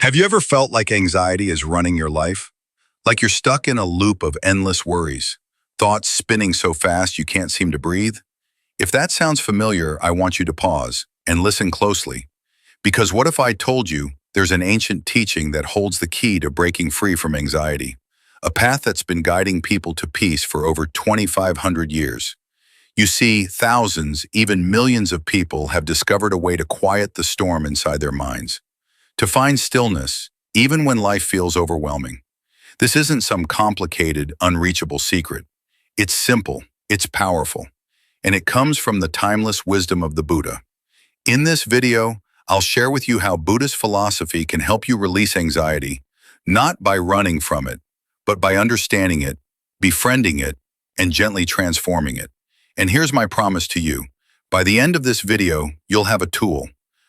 Have you ever felt like anxiety is running your life? Like you're stuck in a loop of endless worries, thoughts spinning so fast you can't seem to breathe? If that sounds familiar, I want you to pause and listen closely. Because what if I told you there's an ancient teaching that holds the key to breaking free from anxiety? A path that's been guiding people to peace for over 2,500 years. You see, thousands, even millions of people have discovered a way to quiet the storm inside their minds. To find stillness, even when life feels overwhelming. This isn't some complicated, unreachable secret. It's simple, it's powerful, and it comes from the timeless wisdom of the Buddha. In this video, I'll share with you how Buddhist philosophy can help you release anxiety, not by running from it, but by understanding it, befriending it, and gently transforming it. And here's my promise to you. By the end of this video, you'll have a tool,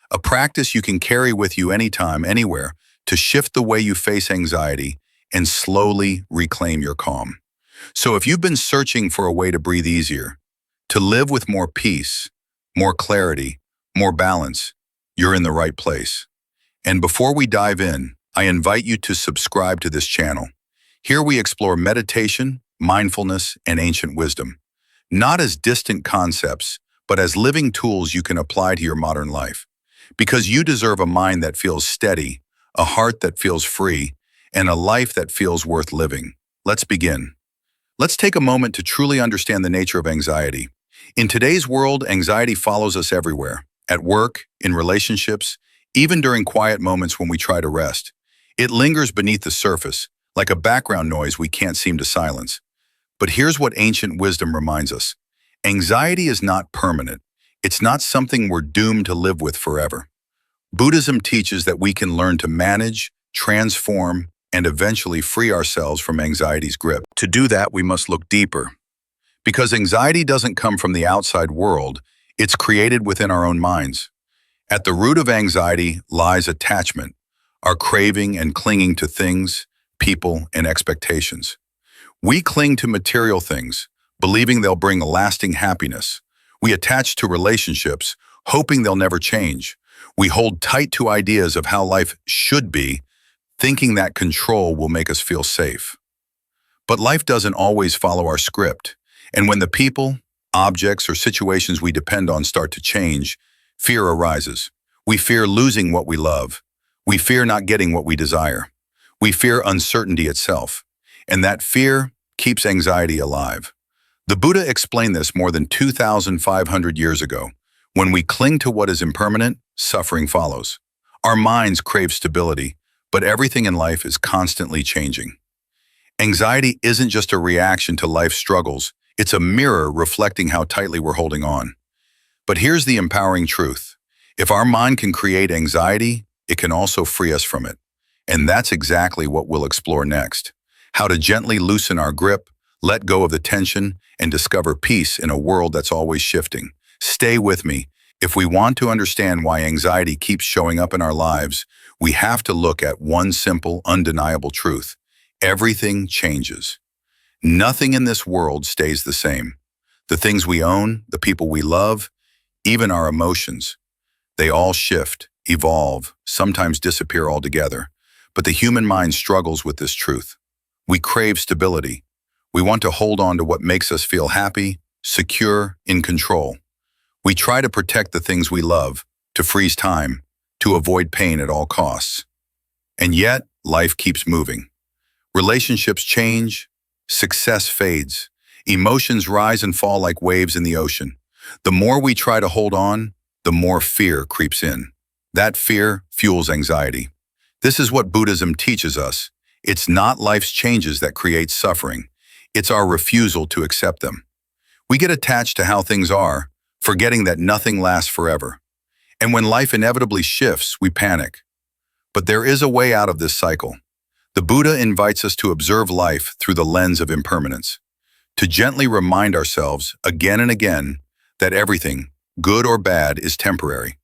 a practice you can carry with you anytime, anywhere, to shift the way you face anxiety and slowly reclaim your calm. So if you've been searching for a way to breathe easier, to live with more peace, more clarity, more balance, you're in the right place. And before we dive in, I invite you to subscribe to this channel. Here we explore meditation, mindfulness, and ancient wisdom, not as distant concepts, but as living tools you can apply to your modern life. Because you deserve a mind that feels steady, a heart that feels free, and a life that feels worth living. Let's begin. Let's take a moment to truly understand the nature of anxiety. In today's world, anxiety follows us everywhere, at work, in relationships, even during quiet moments when we try to rest. It lingers beneath the surface, like a background noise we can't seem to silence. But here's what ancient wisdom reminds us. Anxiety is not permanent. It's not something we're doomed to live with forever. Buddhism teaches that we can learn to manage, transform, and eventually free ourselves from anxiety's grip. To do that, we must look deeper. Because anxiety doesn't come from the outside world, it's created within our own minds. At the root of anxiety lies attachment, our craving and clinging to things, people, and expectations. We cling to material things, believing they'll bring lasting happiness. We attach to relationships, hoping they'll never change. We hold tight to ideas of how life should be, thinking that control will make us feel safe. But life doesn't always follow our script, and when the people, objects, or situations we depend on start to change, fear arises. We fear losing what we love. We fear not getting what we desire. We fear uncertainty itself, and that fear keeps anxiety alive. The Buddha explained this more than 2,500 years ago. When we cling to what is impermanent, suffering follows. Our minds crave stability, but everything in life is constantly changing. Anxiety isn't just a reaction to life's struggles, it's a mirror reflecting how tightly we're holding on. But here's the empowering truth. If our mind can create anxiety, it can also free us from it. And that's exactly what we'll explore next. How to gently loosen our grip, let go of the tension, and discover peace in a world that's always shifting. Stay with me. If we want to understand why anxiety keeps showing up in our lives, we have to look at one simple, undeniable truth. Everything changes. Nothing in this world stays the same. The things we own, the people we love, even our emotions, they all shift, evolve, sometimes disappear altogether. But the human mind struggles with this truth. We crave stability. We want to hold on to what makes us feel happy, secure, in control. We try to protect the things we love, to freeze time, to avoid pain at all costs. And yet, life keeps moving. Relationships change, success fades, emotions rise and fall like waves in the ocean. The more we try to hold on, the more fear creeps in. That fear fuels anxiety. This is what Buddhism teaches us. It's not life's changes that create suffering. It's our refusal to accept them. We get attached to how things are, forgetting that nothing lasts forever. And when life inevitably shifts, we panic. But there is a way out of this cycle. The Buddha invites us to observe life through the lens of impermanence, to gently remind ourselves again and again that everything, good or bad, is temporary.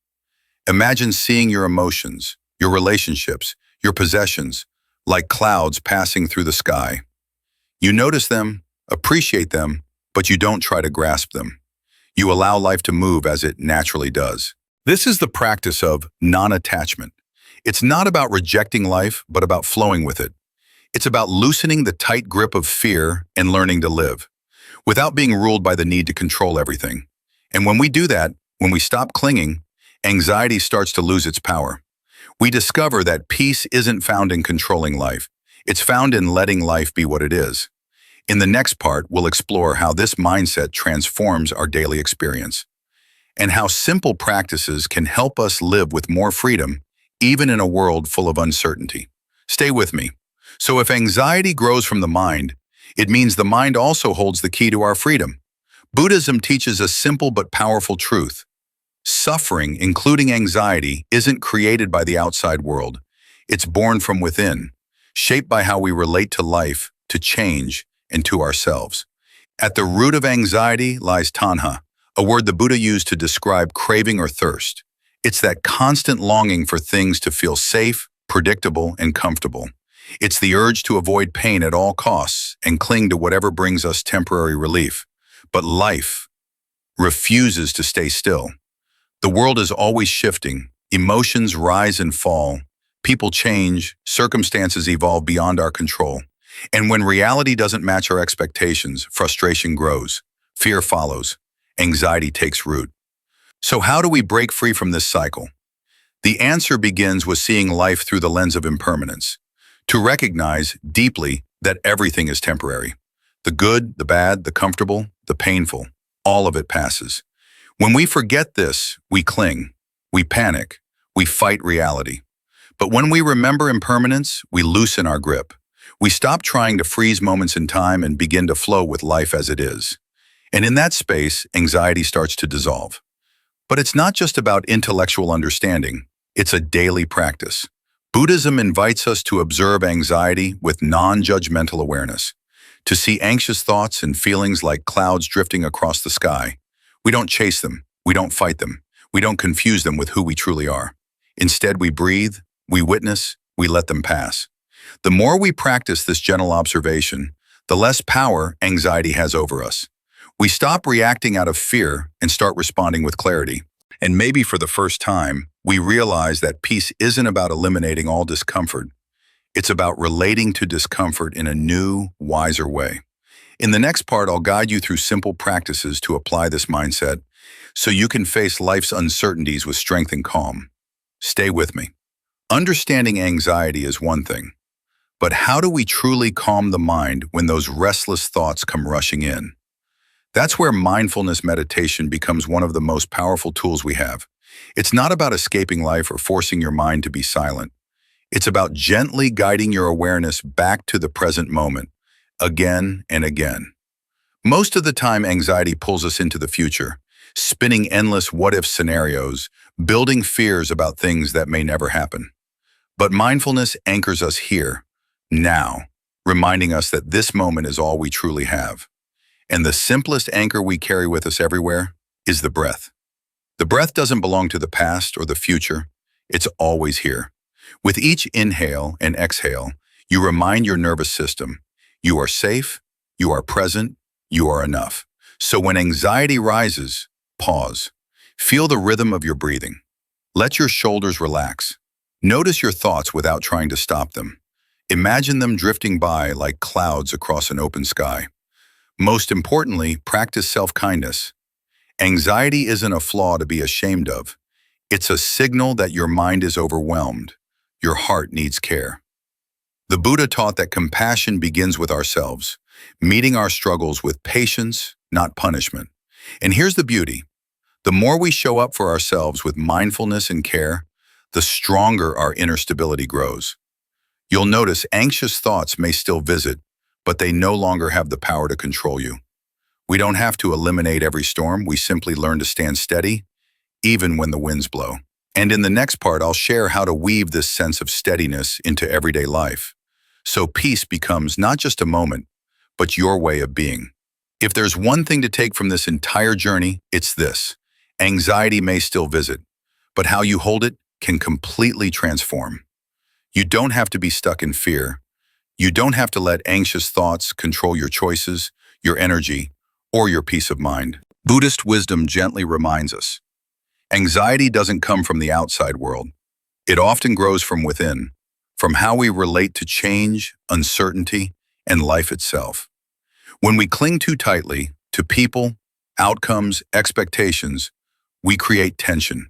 Imagine seeing your emotions, your relationships, your possessions, like clouds passing through the sky. You notice them, appreciate them, but you don't try to grasp them. You allow life to move as it naturally does. This is the practice of non-attachment. It's not about rejecting life, but about flowing with it. It's about loosening the tight grip of fear and learning to live, without being ruled by the need to control everything. And when we do that, when we stop clinging, anxiety starts to lose its power. We discover that peace isn't found in controlling life. It's found in letting life be what it is. In the next part, we'll explore how this mindset transforms our daily experience, and how simple practices can help us live with more freedom, even in a world full of uncertainty. Stay with me. So if anxiety grows from the mind, it means the mind also holds the key to our freedom. Buddhism teaches a simple but powerful truth. Suffering, including anxiety, isn't created by the outside world. It's born from within, shaped by how we relate to life, to change, and to ourselves. At the root of anxiety lies tanha, a word the Buddha used to describe craving or thirst. It's that constant longing for things to feel safe, predictable, and comfortable. It's the urge to avoid pain at all costs and cling to whatever brings us temporary relief. But life refuses to stay still. The world is always shifting. Emotions rise and fall. People change. Circumstances evolve beyond our control. And when reality doesn't match our expectations, frustration grows. Fear follows. Anxiety takes root. So how do we break free from this cycle? The answer begins with seeing life through the lens of impermanence, to recognize deeply that everything is temporary. The good, the bad, the comfortable, the painful, all of it passes. When we forget this, we cling, we panic, we fight reality. But when we remember impermanence, we loosen our grip. We stop trying to freeze moments in time and begin to flow with life as it is. And in that space, anxiety starts to dissolve. But it's not just about intellectual understanding, it's a daily practice. Buddhism invites us to observe anxiety with non-judgmental awareness, to see anxious thoughts and feelings like clouds drifting across the sky. We don't chase them, we don't fight them, we don't confuse them with who we truly are. Instead, we breathe, we witness, we let them pass. The more we practice this gentle observation, the less power anxiety has over us. We stop reacting out of fear and start responding with clarity. And maybe for the first time, we realize that peace isn't about eliminating all discomfort. It's about relating to discomfort in a new, wiser way. In the next part, I'll guide you through simple practices to apply this mindset so you can face life's uncertainties with strength and calm. Stay with me. Understanding anxiety is one thing, but how do we truly calm the mind when those restless thoughts come rushing in? That's where mindfulness meditation becomes one of the most powerful tools we have. It's not about escaping life or forcing your mind to be silent. It's about gently guiding your awareness back to the present moment, again and again. Most of the time, anxiety pulls us into the future, spinning endless what-if scenarios, building fears about things that may never happen. But mindfulness anchors us here, now, reminding us that this moment is all we truly have. And the simplest anchor we carry with us everywhere is the breath. The breath doesn't belong to the past or the future. It's always here. With each inhale and exhale, you remind your nervous system, you are safe, you are present, you are enough. So when anxiety rises, pause. Feel the rhythm of your breathing. Let your shoulders relax. Notice your thoughts without trying to stop them. Imagine them drifting by like clouds across an open sky. Most importantly, practice self-kindness. Anxiety isn't a flaw to be ashamed of. It's a signal that your mind is overwhelmed. Your heart needs care. The Buddha taught that compassion begins with ourselves, meeting our struggles with patience, not punishment. And here's the beauty. The more we show up for ourselves with mindfulness and care, the stronger our inner stability grows. You'll notice anxious thoughts may still visit, but they no longer have the power to control you. We don't have to eliminate every storm, we simply learn to stand steady, even when the winds blow. And in the next part, I'll share how to weave this sense of steadiness into everyday life, so peace becomes not just a moment, but your way of being. If there's one thing to take from this entire journey, it's this. Anxiety may still visit, but how you hold it can completely transform. You don't have to be stuck in fear. You don't have to let anxious thoughts control your choices, your energy, or your peace of mind. Buddhist wisdom gently reminds us, anxiety doesn't come from the outside world. It often grows from within, from how we relate to change, uncertainty, and life itself. When we cling too tightly to people, outcomes, expectations, we create tension.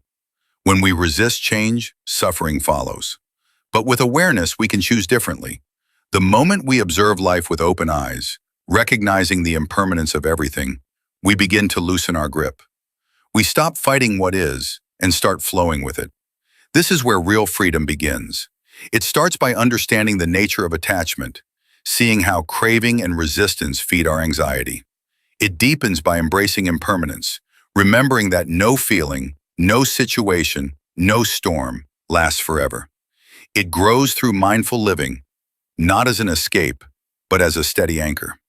When we resist change, suffering follows. But with awareness, we can choose differently. The moment we observe life with open eyes, recognizing the impermanence of everything, we begin to loosen our grip. We stop fighting what is and start flowing with it. This is where real freedom begins. It starts by understanding the nature of attachment, seeing how craving and resistance feed our anxiety. It deepens by embracing impermanence, remembering that no feeling, no situation, no storm lasts forever. It grows through mindful living, not as an escape, but as a steady anchor.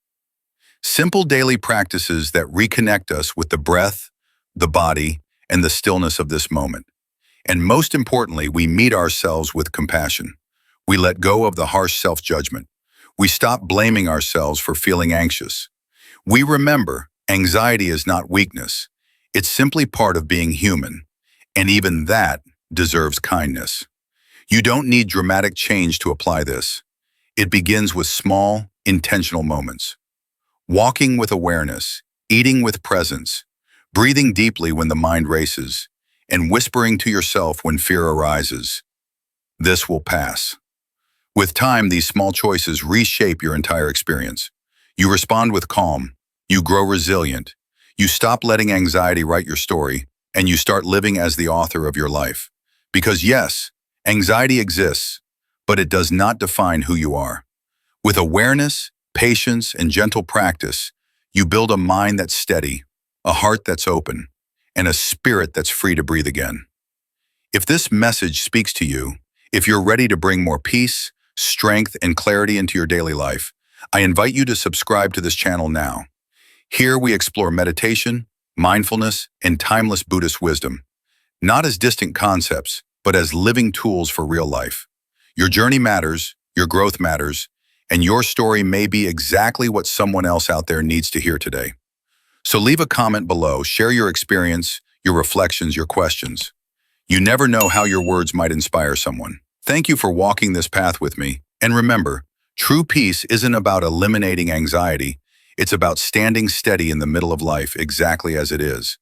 Simple daily practices that reconnect us with the breath, the body, and the stillness of this moment. And most importantly, we meet ourselves with compassion. We let go of the harsh self-judgment. We stop blaming ourselves for feeling anxious. We remember anxiety is not weakness. It's simply part of being human. And even that deserves kindness. You don't need dramatic change to apply this. It begins with small, intentional moments. Walking with awareness, eating with presence, breathing deeply when the mind races, and whispering to yourself when fear arises. This will pass. With time, these small choices reshape your entire experience. You respond with calm, you grow resilient, you stop letting anxiety write your story, and you start living as the author of your life. Because yes, anxiety exists, but it does not define who you are. With awareness, patience, and gentle practice, you build a mind that's steady, a heart that's open, and a spirit that's free to breathe again. If this message speaks to you, if you're ready to bring more peace, strength, and clarity into your daily life, I invite you to subscribe to this channel now. Here we explore meditation, mindfulness, and timeless Buddhist wisdom, not as distant concepts, but as living tools for real life. Your journey matters, your growth matters, and your story may be exactly what someone else out there needs to hear today. So leave a comment below, share your experience, your reflections, your questions. You never know how your words might inspire someone. Thank you for walking this path with me. And remember, true peace isn't about eliminating anxiety. It's about standing steady in the middle of life exactly as it is.